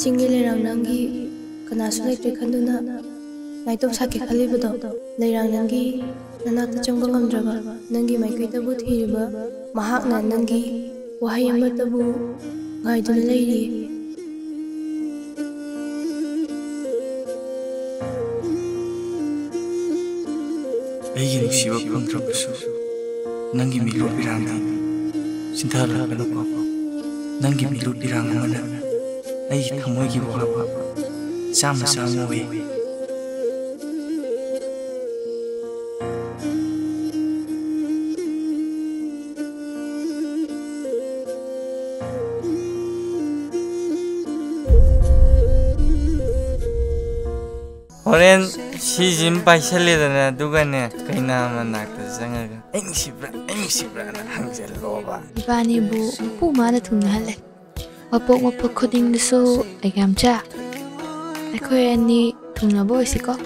चिंगी लेरांग नंगी कनासु लेक्ट्रे खंदुना नाइटोप साके खलिबदो लेरांग नंगी ननाता चंबा ngamdraba नंगी माइकैतबु थीरिबा महाकना नंगी वहाय अमतबु गाइदुना लेरी ꯑꯩꯒꯤ ꯅꯨꯡꯁꯤꯕ ꯐꯪꯗ꯭ꯔꯕꯁꯨ ꯅꯪꯒꯤ ꯃꯤꯂꯨ ꯄꯤꯔꯥꯡꯗ ꯆꯤꯟꯊꯔꯛꯀꯅꯨꯀꯣ ꯅꯪꯒꯤ ꯃꯤꯂꯨ ꯄꯤꯔꯥꯡ ꯑꯃꯅ ꯑꯩꯒꯤ ꯊꯃꯣꯏꯒꯤ ꯋꯥꯕ ꯆꯥꯝꯃ ꯆꯥꯝꯃ ꯑꯣꯏ Horen 시즌 바이셀리드나 누가네 그이나만 낙도 생각가 앵시브라 항젤로바 이바니부 부마다 퉁나할래 와폭 와폭 코딩드소 애감자 에코에니 퉁나보 있을까?